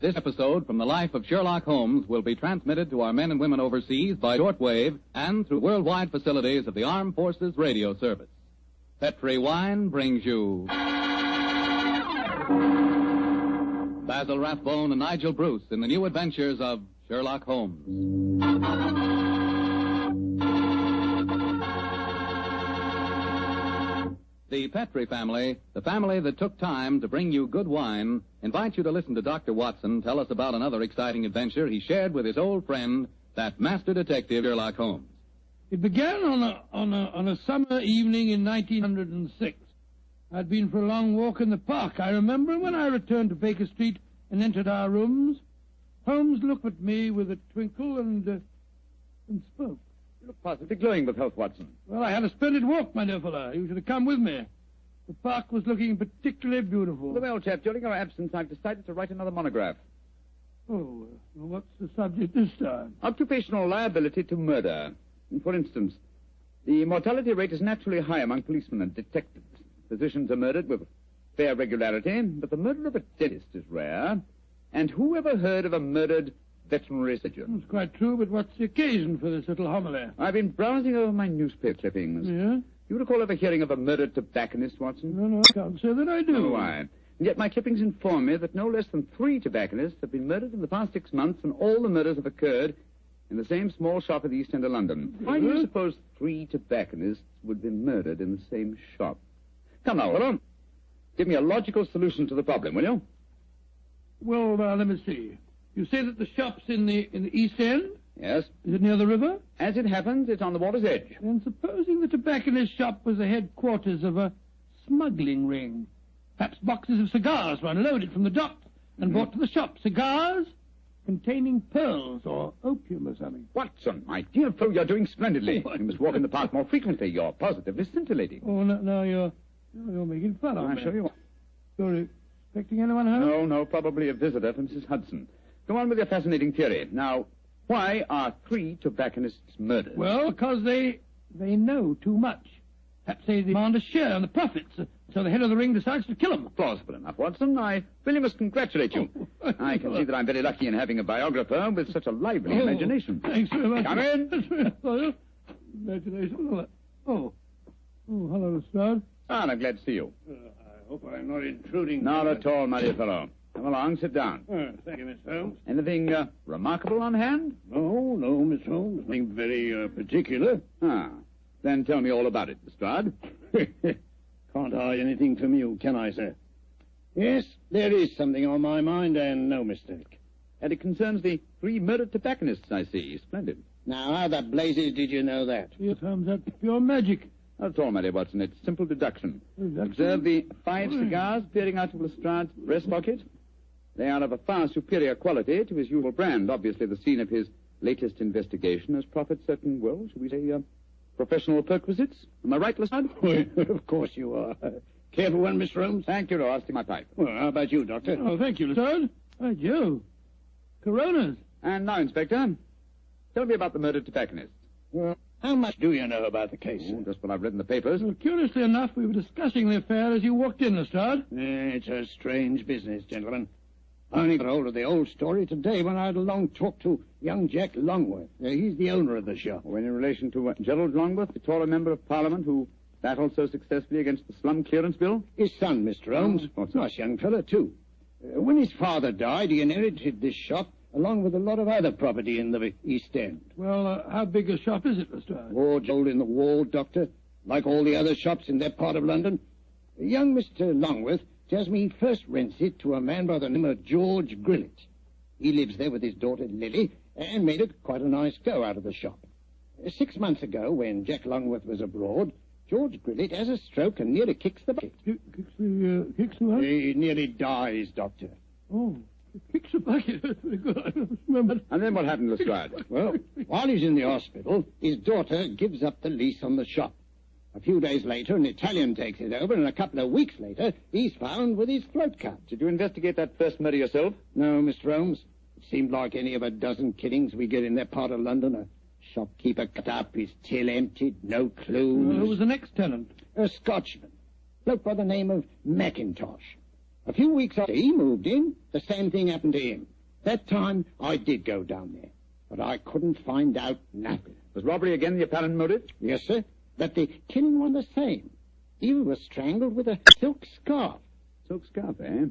This episode from the life of Sherlock Holmes will be transmitted to our men and women overseas by shortwave and through worldwide facilities of the Armed Forces Radio Service. Petri Wine brings you Basil Rathbone and Nigel Bruce in the new adventures of Sherlock Holmes. The Petri family, the family that took time to bring you good wine, invites you to listen to Dr. Watson tell us about another exciting adventure he shared with his old friend, that master detective Sherlock Holmes. It began on a summer evening in 1906. I'd been for a long walk in the park, I remember, and when I returned to Baker Street and entered our rooms, Holmes looked at me with a twinkle and spoke. You look positively glowing with health, Watson. Well, I had a splendid walk, my dear fellow. You should have come with me. The park was looking particularly beautiful. Well, old chap, during your absence, I've decided to write another monograph. Oh, well, what's the subject this time? Occupational liability to murder. For instance, the mortality rate is naturally high among policemen and detectives. Physicians are murdered with fair regularity, but the murder of a dentist is rare. And who ever heard of a murdered veterinary surgeon? That's quite true, but what's the occasion for this little homily? I've been browsing over my newspaper clippings. Yeah? You recall ever hearing of a murdered tobacconist, Watson? No, I can't say that I do. Oh, why? And yet my clippings inform me that no less than 3 tobacconists have been murdered in the past 6 months, and all the murders have occurred in the same small shop at the East End of London. Why do you suppose 3 tobacconists would be murdered in the same shop? Come now, fellow. Give me a logical solution to the problem, will you? Well, let me see. You say that the shop's in the East End? Yes. Is it near the river? As it happens, it's on the water's edge. And supposing the tobacconist's shop was the headquarters of a smuggling ring. Perhaps boxes of cigars were unloaded from the dock and brought to the shop. Cigars containing pearls or opium or something. Watson, my dear fellow, you're doing splendidly. You must walk in the park more frequently. You're positively scintillating. Oh, no, you're making fun of me. I'm sure you are. You're expecting anyone home? No, probably a visitor from Mrs. Hudson. Go on with your fascinating theory. Now, why are 3 tobacconists murdered? Well, because they know too much. Perhaps they demand a share in the profits, so the head of the ring decides to kill them. Plausible enough, Watson. I really must congratulate you. I can see that I'm very lucky in having a biographer with such a lively imagination. Thanks very much. Come in. Imagination. Oh, hello, Lestrade. I'm glad to see you. I hope I'm not intruding. Not at all, my dear fellow. Come along, sit down. Thank you, Miss Holmes. Anything remarkable on hand? No, Miss Holmes. Nothing very particular. Then tell me all about it, Lestrade. Can't hide anything from you, can I, sir? Yes, there is something on my mind, and no mistake. And it concerns the 3 murdered tobacconists, I see. Splendid. Now, how the blazes did you know that? Yes, Holmes, that's pure magic. Not at all, my dear Watson. It's simple deduction. Observe the 5 cigars peering out of Lestrade's breast pocket. They are of a far superior quality to his usual brand. Obviously, the scene of his latest investigation has proffered certain, well, shall we say, professional perquisites. Am I right, Lestrade? Of course you are. Careful one, Mr. Holmes. Thank you, I'll stick my pipe. Well, how about you, Doctor? Oh, thank you, Lestrade. By Jove. Coronas. And now, Inspector, tell me about the murdered tobacconist. Well, how much do you know about the case? Just what I've read in the papers. Well, curiously enough, we were discussing the affair as you walked in, Lestrade. It's a strange business, gentlemen. I only got hold of the old story today when I had a long talk to young Jack Longworth. He's the owner of the shop. When in relation to Gerald Longworth, the taller member of Parliament who battled so successfully against the slum clearance bill? His son, Mr. Holmes. Nice young fellow, too. When his father died, he inherited this shop along with a lot of other property in the East End. Well, how big a shop is it, Lestrade? Oh, hole in the wall, Doctor, like all the other shops in that part of London. Young Mr. Longworth tells me he first rents it to a man by the name of George Grillet. He lives there with his daughter Lily and made it quite a nice go out of the shop. 6 months ago, when Jack Longworth was abroad, George Grillet has a stroke and nearly kicks the bucket. Kicks the what? He nearly dies, Doctor. Oh, kicks the bucket. That's very good. I don't remember. And then what happened, Lestrade? Well, while he's in the hospital, his daughter gives up the lease on the shop. A few days later, an Italian takes it over, and a couple of weeks later, he's found with his float cart. Did you investigate that first murder yourself? No, Mr. Holmes. It seemed like any of a dozen killings we get in that part of London. A shopkeeper cut up, his till emptied, no clues. Who was the next tenant? A Scotchman. Bloke by the name of Mackintosh. A few weeks after he moved in, the same thing happened to him. That time I did go down there, but I couldn't find out nothing. Was robbery again the apparent motive? Yes, sir, but the killing was the same. Eva was strangled with a silk scarf. Silk scarf, eh?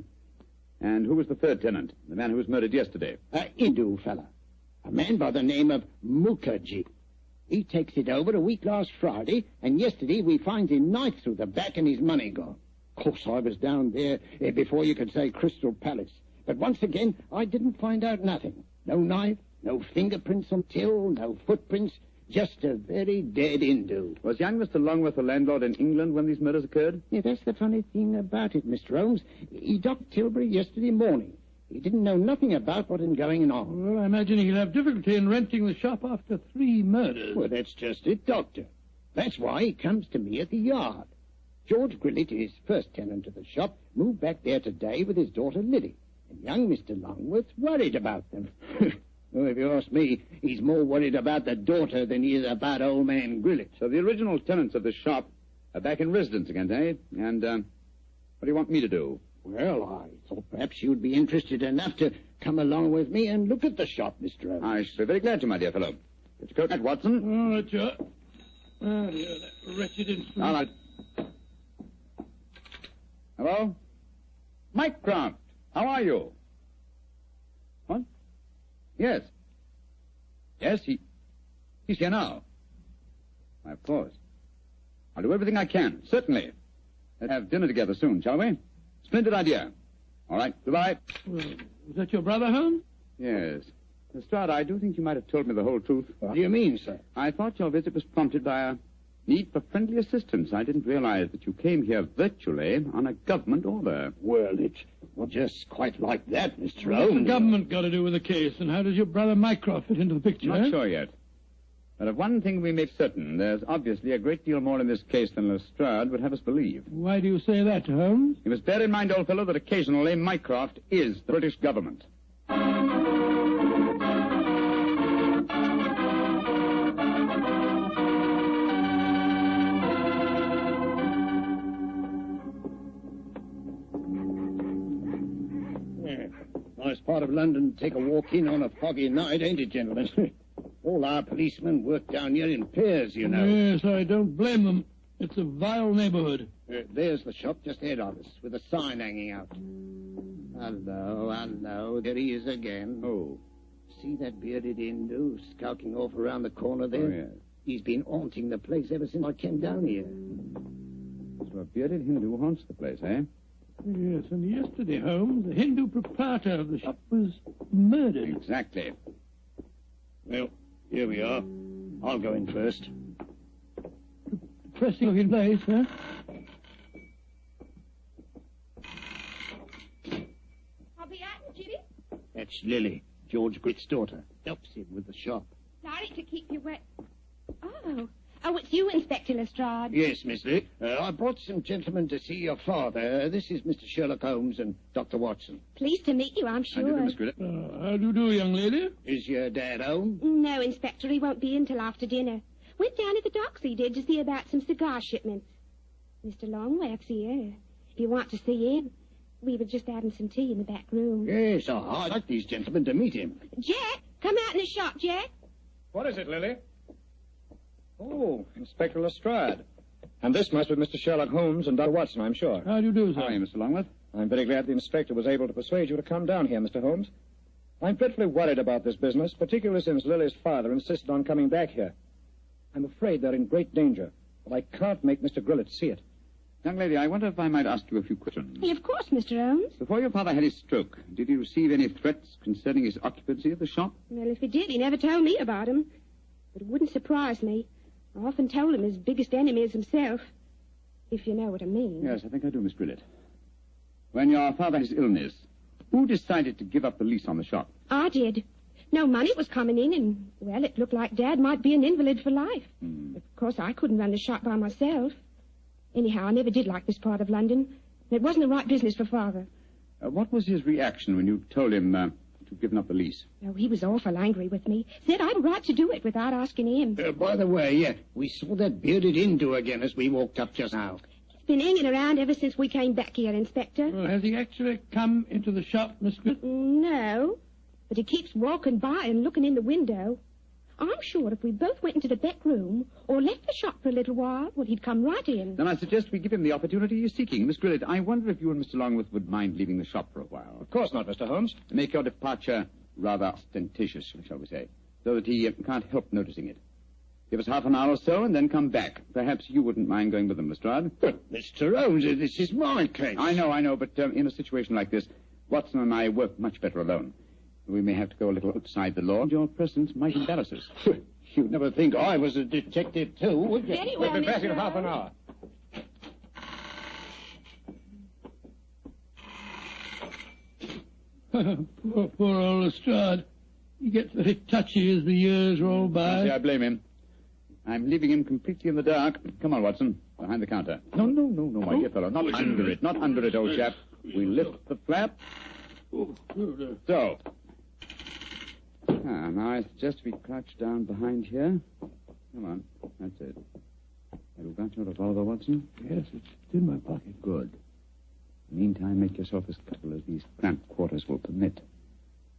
And who was the third tenant, the man who was murdered yesterday? A Hindu fella, a man by the name of Mukherjee. He takes it over a week last Friday, and yesterday we finds him knife through the back and his money gone. Of course, I was down there before you could say Crystal Palace. But once again, I didn't find out nothing. No knife, no fingerprints on till, no footprints, just a very dead Hindu. Was young Mr. Longworth the landlord in England when these murders occurred? Yeah, that's the funny thing about it, Mr. Holmes. He docked Tilbury yesterday morning. He didn't know nothing about what had going on. Well, I imagine he'll have difficulty in renting the shop after 3 murders. Well, that's just it, Doctor. That's why he comes to me at the yard. George Grillett, his first tenant of the shop, moved back there today with his daughter Lily. And young Mr. Longworth's worried about them. Well, if you ask me, he's more worried about the daughter than he is about old man Grillett. So the original tenants of the shop are back in residence again, eh? And what do you want me to do? Well, I thought perhaps you'd be interested enough to come along with me and look at the shop, Mr. Holmes. I should be very glad to, my dear fellow. Get your coat hat, Watson. Oh, that's your... Oh, dear, that wretched instrument. All right. Hello? Mycroft, how are you? What? Yes. Yes, he's here now. Why, of course. I'll do everything I can, certainly. Let's have dinner together soon, shall we? Splendid idea. All right, goodbye. Well, was that your brother, Holmes? Yes. Lestrade, I do think you might have told me the whole truth. What do you mean, sir? I thought your visit was prompted by a need for friendly assistance. I didn't realize that you came here virtually on a government order. Well, it's just quite like that, Mr. What's the Holmes. government got to do with the case, and how does your brother Mycroft fit into the picture? Not sure yet. But of one thing we make certain, there's obviously a great deal more in this case than Lestrade would have us believe. Why do you say that, Holmes? You must bear in mind, old fellow, that occasionally Mycroft is the British government. Nice part of London to take a walk in on a foggy night, ain't it, gentlemen? All our policemen work down here in pairs, you know. Yes, I don't blame them. It's a vile neighborhood. There's the shop just ahead of us, with a sign hanging out. Hello, there he is again. Oh. See that bearded Hindu skulking off around the corner there? Oh, yes. He's been haunting the place ever since I came down here. So a bearded Hindu haunts the place, eh? Yes, and yesterday, Holmes, the Hindu proprietor of the shop was murdered. Exactly. Well, here we are. I'll go in first. Depressing looking place, huh? I'll be out, Jimmy. That's Lily, George Grillett's daughter. Helps him with the shop. Sorry to keep you wet. Oh, it's you, Inspector Lestrade. Yes, Miss Lily. I brought some gentlemen to see your father. This is Mr. Sherlock Holmes and Dr. Watson. Pleased to meet you, I'm I do, sure. Miss Grillett. How do you do, young lady? Is your dad home? No, Inspector, he won't be in till after dinner. Went down to the docks, he did, to see about some cigar shipments. Mr. Longworth's here. If you want to see him, we were just having some tea in the back room. Yes, I'd like these gentlemen to meet him. Jack, come out in the shop, Jack. What is it, Lily? Oh, Inspector Lestrade. And this must be Mr. Sherlock Holmes and Dr. Watson, I'm sure. How do you do, sir? How are you, Mr. Longworth? I'm very glad the inspector was able to persuade you to come down here, Mr. Holmes. I'm dreadfully worried about this business, particularly since Lily's father insisted on coming back here. I'm afraid they're in great danger, but I can't make Mr. Grillett see it. Young lady, I wonder if I might ask you a few questions. Of course, Mr. Holmes. Before your father had his stroke, did he receive any threats concerning his occupancy of the shop? Well, if he did, he never told me about him. But it wouldn't surprise me. I often told him his biggest enemy is himself, if you know what I mean. Yes, I think I do, Miss Grillett. When your father had his illness, who decided to give up the lease on the shop? I did. No money was coming in, and, well, it looked like Dad might be an invalid for life. Of course, I couldn't run the shop by myself. Anyhow, I never did like this part of London. It wasn't the right business for Father. What was his reaction when you told him to give up the lease? Oh, he was awful angry with me. Said I'd a right to do it without asking him. By the way, we saw that bearded Hindu again as we walked up just now. He's been hanging around ever since we came back here, Inspector. Well, has he actually come into the shop, Miss Grillett? No. but he keeps walking by and looking in the window. I'm sure if we both went into the back room or left the shop for a little while, well, he'd come right in. Then I suggest we give him the opportunity he's seeking. Miss Grillet, I wonder if you and Mr. Longworth would mind leaving the shop for a while. Of course not, Mr. Holmes. Make your departure rather ostentatious, shall we say, so that he can't help noticing it. Give us half an hour or so and then come back. Perhaps you wouldn't mind going with them, Lestrade. But, Mr. Holmes, this is my case. I know, but in a situation like this, Watson and I work much better alone. We may have to go a little outside the law, and your presence might embarrass us. You'd never think I was a detective, too, would you? Very well, We'll be back Mr. in half an Holmes. hour. Poor old Lestrade. He gets very touchy as the years roll by. See, I blame him. I'm leaving him completely in the dark. Come on, Watson, behind the counter. No, my dear fellow, not under it, old chap. We lift the flap. So. Now I suggest we crouch down behind here. Come on, that's it. Have you got your revolver, Watson? Yes, it's in my pocket. Good. Meantime, make yourself as comfortable as these cramped quarters will permit.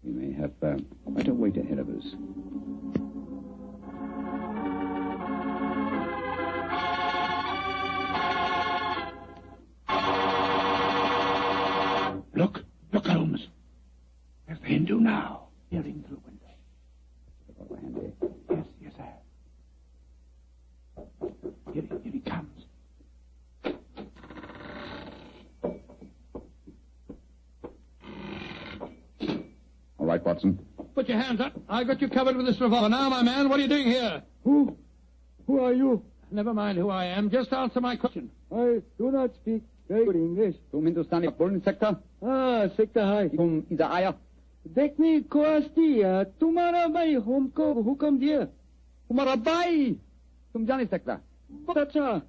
We may have quite a wait ahead of us. Look, Holmes. There's the Hindu now, peering through the window. Revolver handy. Yes, sir. Here he comes. All right, Watson. Put your hands up. I got you covered with this revolver. Now, my man, what are you doing here? Who are you? Never mind who I am. Just answer my question. I do not speak very good English. Tum Hindustani Bull sector? Sector high. Tum Ida Aya? देखने को आस्ती तुम्हारा भाई हमको हुक्म दिया Tumara Bai! Tum Johnny sector? अच्छा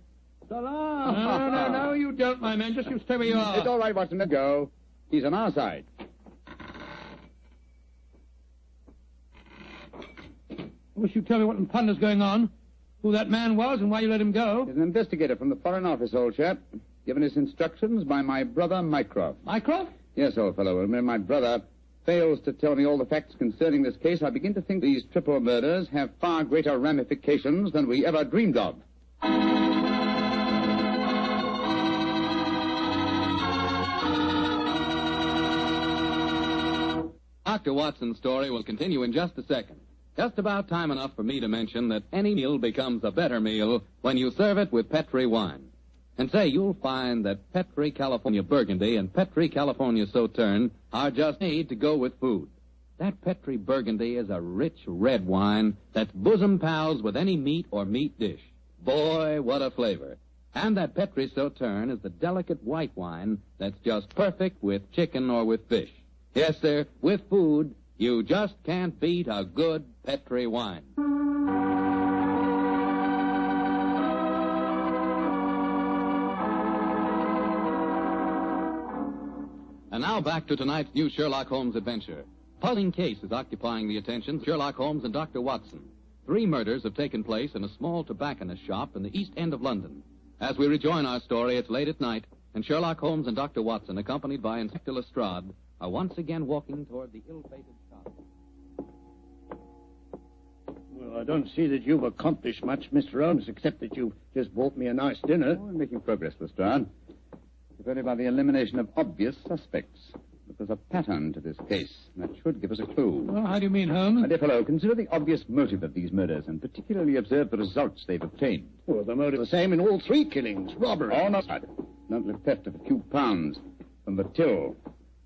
Salam. No, you don't, my man. Just you stay where you are. It's all right, Watson. Let's go. He's on our side. Wish you'd tell me what in thunder's going on, who that man was and why you let him go. He's an investigator from the Foreign Office, old chap. Given his instructions by my brother, Mycroft. Mycroft? Yes, old fellow. When my brother fails to tell me all the facts concerning this case, I begin to think these triple murders have far greater ramifications than we ever dreamed of. Dr. Watson's story will continue in just a second. Just about time enough for me to mention that any meal becomes a better meal when you serve it with Petri wine. And say, you'll find that Petri California Burgundy and Petri California Sauterne are just made to go with food. That Petri Burgundy is a rich red wine that's bosom pals with any meat or meat dish. Boy, what a flavor. And that Petri Sauterne is the delicate white wine that's just perfect with chicken or with fish. Yes, sir, with food, you just can't beat a good Petri wine. And now back to tonight's new Sherlock Holmes adventure. Puzzling case is occupying the attention of Sherlock Holmes and Dr. Watson. 3 murders have taken place in a small tobacconist shop in the East End of London. As we rejoin our story, it's late at night, and Sherlock Holmes and Dr. Watson, accompanied by Inspector Lestrade, are once again walking toward the ill-fated shop. Well, I don't see that you've accomplished much, Mr. Holmes, except that you just bought me a nice dinner. Oh, we're making progress, Lestrade. If only by the elimination of obvious suspects. But there's a pattern to this case. That should give us a clue. Well, how do you mean, Holmes? My dear fellow, consider the obvious motive of these murders, and particularly observe the results they've obtained. Well, the motive is the same in all 3 killings. Robbery. Oh, no, sir. Not the theft of a few pounds from the till.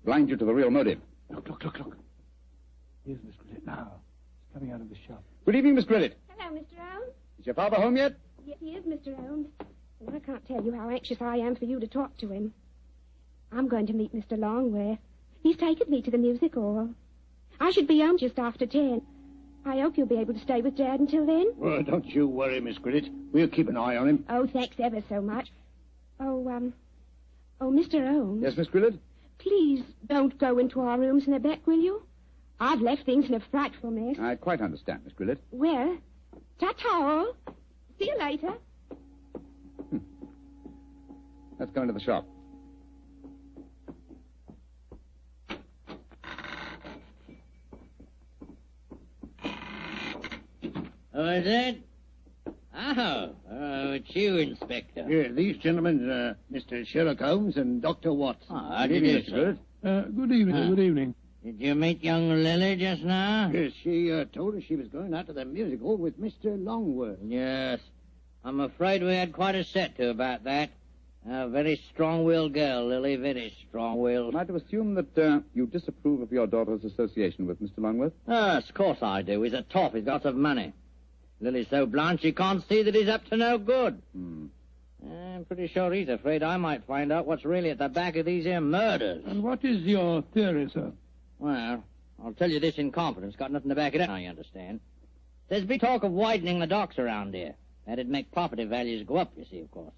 Blind you to the real motive. Look. Here's Miss Grillet now. She's coming out of the shop. Good evening, Miss Grillet. Hello, Mr. Holmes. Is your father home yet? Yes, he is, Mr. Holmes. And I can't tell you how anxious I am for you to talk to him. I'm going to meet Mr. Longworth. He's taken me to the music hall. I should be home just after 10. I hope you'll be able to stay with Dad until then. Well, don't you worry, Miss Grillet. We'll keep an eye on him. Oh, thanks ever so much. Oh, Mr. Holmes. Yes, Miss Grillet? Please don't go into our rooms in the back, will you? I've left things in a frightful mess. I quite understand, Miss Grillet. Well, ta-ta all. See you later. Let's go into the shop. Oh, is it? Oh, it's you, Inspector. Yeah, these gentlemen, Mr. Sherlock Holmes and Dr. Watson. Oh, how do you do, sir? Good evening, good evening. Did you meet young Lily just now? Yes, she told us she was going out to the music hall with Mr. Longworth. Yes. I'm afraid we had quite a set to about that. A very strong-willed girl, Lily, very strong-willed. Am I to assume that you disapprove of your daughter's association with Mr. Longworth? Yes, of course I do. He's a top. He's got lots of money. Lily's so blind she can't see that he's up to no good. I'm pretty sure he's afraid I might find out what's really at the back of these here murders. And what is your theory, sir? Well, I'll tell you this in confidence. Got nothing to back it up, I understand. There's been talk of widening the docks around here. That'd make property values go up, you see, of course.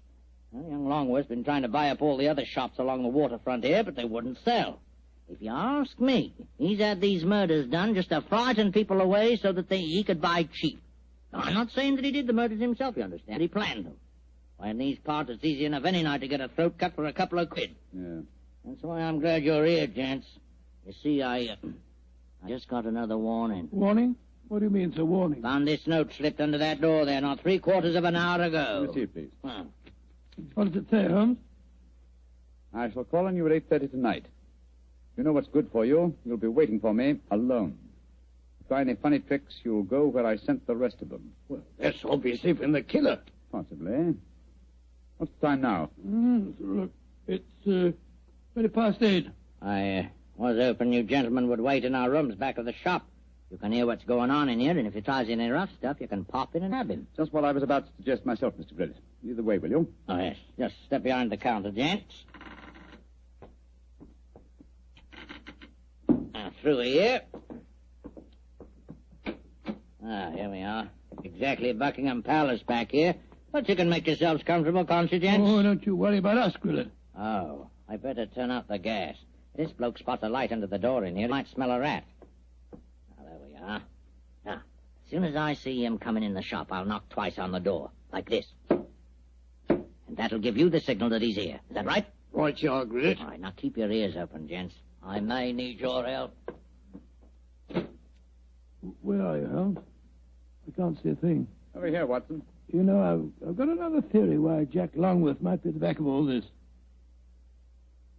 Well, young Longworth's been trying to buy up all the other shops along the waterfront here, but they wouldn't sell. If you ask me, he's had these murders done just to frighten people away so that he could buy cheap. Now, I'm not saying that he did the murders himself, you understand. He planned them. Why, in these parts, it's easy enough any night to get a throat cut for a couple of quid. Yeah. That's why I'm glad you're here, gents. You see, I just got another warning. Warning? What do you mean, sir, warning? Found this note slipped under that door there not 3/4 of an hour ago. Receive, please. Well, What does it say, Holmes? I shall call on you at 8:30 tonight. You know what's good for you. You'll be waiting for me alone. If you try any funny tricks, you'll go where I sent the rest of them. Well, that's obviously from the killer. Possibly. What's the time now? Look, it's 8:20. I was hoping you gentlemen would wait in our rooms back of the shop. You can hear what's going on in here, and if he tries any rough stuff, you can pop in and have him. Just what I was about to suggest myself, Mr. Grillet. Either way, will you? Oh, yes. Just step behind the counter, gents. Now, through here. Here we are. Exactly Buckingham Palace back here. But you can make yourselves comfortable, can't you, gents? Oh, don't you worry about us, Grillet. Oh, I better turn out the gas. This bloke spots a light under the door in here. He might smell a rat. Now, there we are. Now, as soon as I see him coming in the shop, I'll knock twice on the door, like this. And that'll give you the signal that he's here. Is that right? Right, you are, Grillet. All right, now keep your ears open, gents. I may need your help. Where are you, Holmes? I can't see a thing. Over here, Watson. You know, I've got another theory why Jack Longworth might be at the back of all this.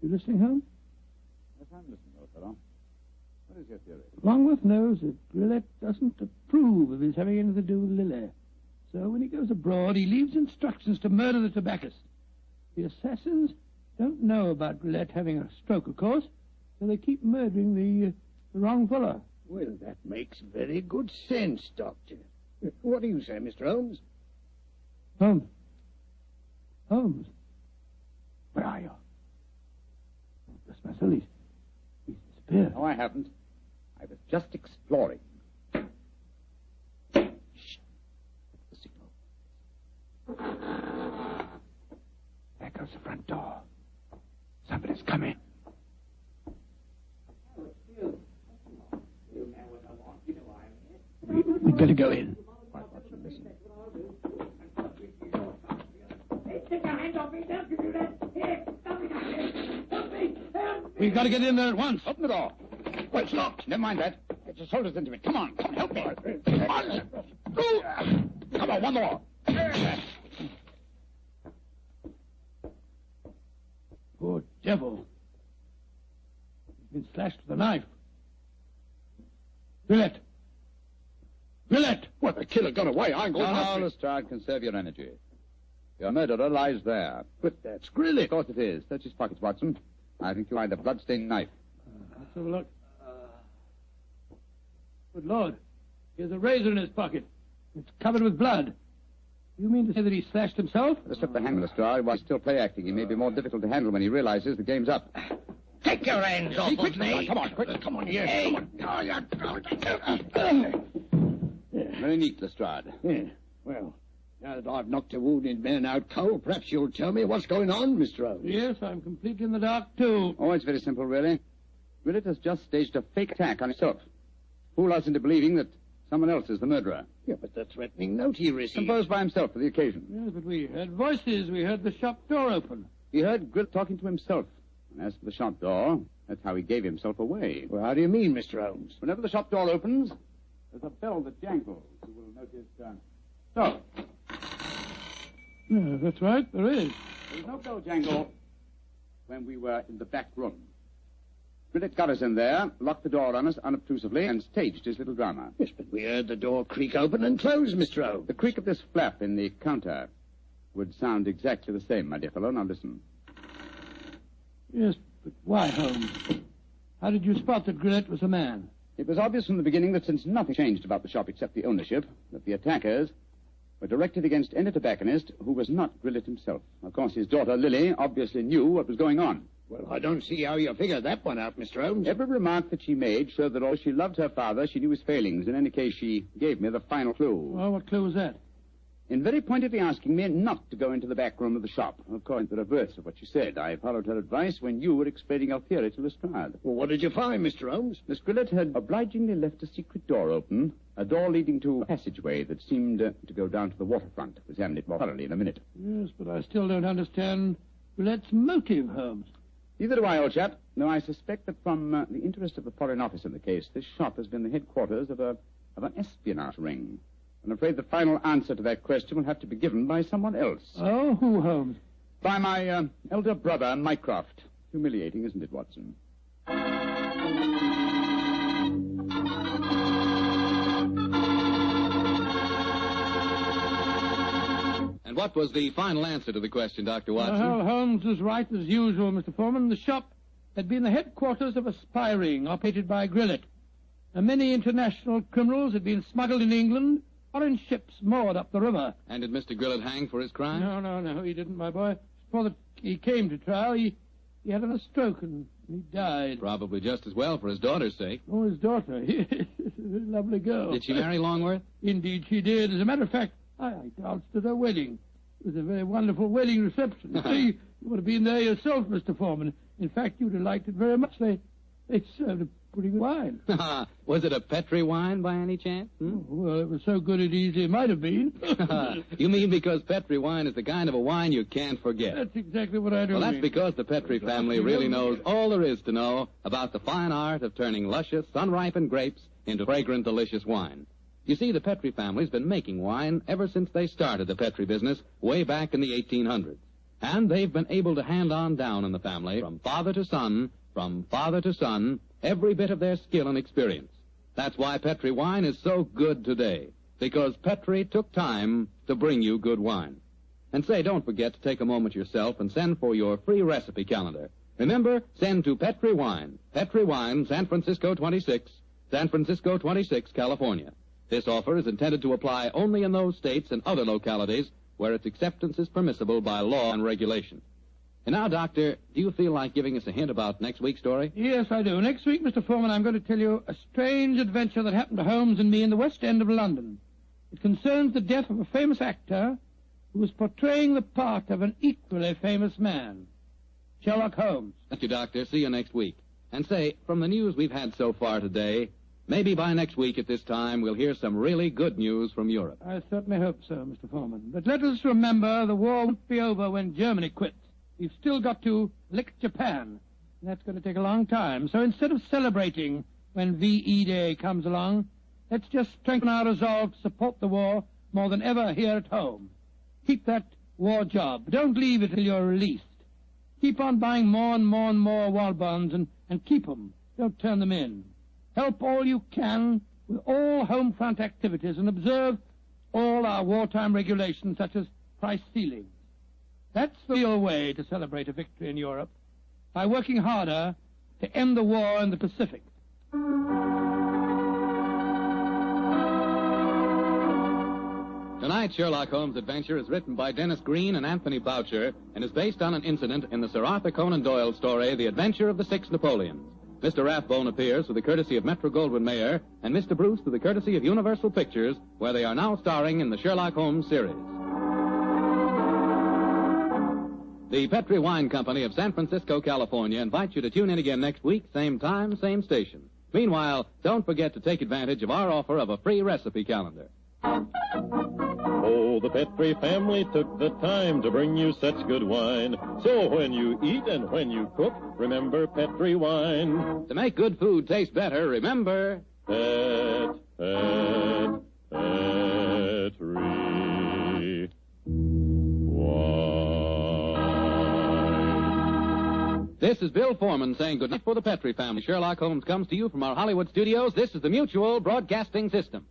You listening, Holmes? Yes, I'm listening, old fellow. What is your theory? Longworth knows that Grillet doesn't approve of his having anything to do with Lily. So when he goes abroad, he leaves instructions to murder the tobacconist. The assassins don't know about Grillet having a stroke, of course, so they keep murdering the wrong fellow. Well, that makes very good sense, Doctor. What do you say, Mr. Holmes? Holmes. Holmes. Where are you? Bless my soul, he's disappeared. No, I haven't. I was just exploring. Shh. The signal. There goes the front door. Somebody's coming. We'd better go in. We've got to get in there at once. Open the door. Well, it's locked. Never mind that. Get your shoulders into it. Come on. Come on, help me. Come on. Come on, one more. Poor devil. He's been slashed with a knife. Grillet! Grillet! Well, the killer got away. I ain't going No, Lestrade, conserve your energy. Your murderer lies there. But that's Grillet. Of course it is. Search his pockets, Watson. I think you'll find a blood-stained knife. Let's have a look. Good Lord. Here's a razor in his pocket. It's covered with blood. You mean to say that he slashed himself? Better slip the hand, Lestrade. While he's still play-acting, he may be more difficult to handle when he realizes the game's up. Take your hands off of me. Come on, quick. Come on, yes. Hey. Come on. Very neat, Lestrade. Yeah. Well, now that I've knocked a wounded man out cold, perhaps you'll tell me what's going on, Mr. Holmes. Yes, I'm completely in the dark, too. Oh, it's very simple, really. Grillet has just staged a fake attack on himself. Fool us into believing that someone else is the murderer. Yeah, but the threatening note he received... Composed by himself for the occasion. Yes, but we heard voices. We heard the shop door open. He heard Grillet talking to himself. And as for the shop door, that's how he gave himself away. Well, how do you mean, Mr. Holmes? Whenever the shop door opens, There's a bell that jangles. You will notice, so. Yeah, that's right, there is. There was no bell jangle when we were in the back room. Brilliant got us in there, locked the door on us unobtrusively, and staged his little drama. Yes, but we heard the door creak open and close, Mr. Holmes. The creak of this flap in the counter would sound exactly the same, my dear fellow. Now listen. Yes, but why, Holmes? How did you spot that Grillet was a man? It was obvious from the beginning that since nothing changed about the shop except the ownership, that the attackers were directed against any tobacconist who was not Grillet himself. Of course, his daughter, Lily, obviously knew what was going on. Well, I don't see how you figured that one out, Mr. Holmes. Every remark that she made showed that although she loved her father, she knew his failings. In any case, she gave me the final clue. Well, what clue was that? In very pointedly asking me not to go into the back room of the shop. Of course, the reverse of what she said. I followed her advice when you were explaining your theory to Lestrade. Well, what did you find, Mr. Holmes? Miss Grillet had obligingly left a secret door open, a door leading to a passageway that seemed to go down to the waterfront. We'll examine it more thoroughly in a minute. Yes, but I still don't understand Grillet's motive, Holmes. Neither do I, old chap. No, I suspect that from the interest of the Foreign Office in the case, this shop has been the headquarters of an espionage ring. I'm afraid the final answer to that question will have to be given by someone else. Oh, who, Holmes? By my elder brother, Mycroft. Humiliating, isn't it, Watson? And what was the final answer to the question, Dr. Watson? Well, Holmes was right as usual, Mr. Foreman. The shop had been the headquarters of a spy ring operated by Grillet. Many international criminals had been smuggled in England, foreign ships moored up the river. And did Mr. Grillet hang for his crime? No, he didn't, my boy. Before he came to trial, he had a stroke and he died. Probably just as well for his daughter's sake. Oh, his daughter. A lovely girl. Did she marry Longworth? Indeed she did. As a matter of fact, I danced at her wedding. It was a very wonderful wedding reception. See, you would have been there yourself, Mr. Foreman. In fact, you'd have liked it very much. They served a pretty good wine. Was it a Petri wine by any chance? Oh, well, it was so good it easily might have been. You mean because Petri wine is the kind of a wine you can't forget? That's exactly what I do. Well, that's because the Petri family really knows all there is to know about the fine art of turning luscious, sun-ripened grapes into fragrant, delicious wine. You see, the Petri family's been making wine ever since they started the Petri business way back in the 1800s. And they've been able to hand on down in the family, from father to son, every bit of their skill and experience. That's why Petri wine is so good today, because Petri took time to bring you good wine. And say, don't forget to take a moment yourself and send for your free recipe calendar. Remember, send to Petri Wine, San Francisco 26, California. This offer is intended to apply only in those states and other localities where its acceptance is permissible by law and regulation. And now, Doctor, do you feel like giving us a hint about next week's story? Yes, I do. Next week, Mr. Foreman, I'm going to tell you a strange adventure that happened to Holmes and me in the West End of London. It concerns the death of a famous actor who was portraying the part of an equally famous man, Sherlock Holmes. Thank you, Doctor. See you next week. And say, from the news we've had so far today, maybe by next week at this time we'll hear some really good news from Europe. I certainly hope so, Mr. Foreman. But let us remember the war won't be over when Germany quits. We've still got to lick Japan. And that's going to take a long time. So instead of celebrating when VE Day comes along, let's just strengthen our resolve to support the war more than ever here at home. Keep that war job. Don't leave it till you're released. Keep on buying more and more war bonds and keep them. Don't turn them in. Help all you can with all home front activities and observe all our wartime regulations such as price ceilings. That's the real way to celebrate a victory in Europe, by working harder to end the war in the Pacific. Tonight's Sherlock Holmes adventure is written by Dennis Green and Anthony Boucher and is based on an incident in the Sir Arthur Conan Doyle story, The Adventure of the Six Napoleons. Mr. Rathbone appears with the courtesy of Metro-Goldwyn-Mayer and Mr. Bruce with the courtesy of Universal Pictures, where they are now starring in the Sherlock Holmes series. The Petri Wine Company of San Francisco, California invites you to tune in again next week, same time, same station. Meanwhile, don't forget to take advantage of our offer of a free recipe calendar. Oh, the Petri family took the time to bring you such good wine. So when you eat and when you cook, remember Petri wine. To make good food taste better, remember... Petri Petri. This is Bill Foreman saying goodnight for the Petri family. Sherlock Holmes comes to you from our Hollywood studios. This is the Mutual Broadcasting System.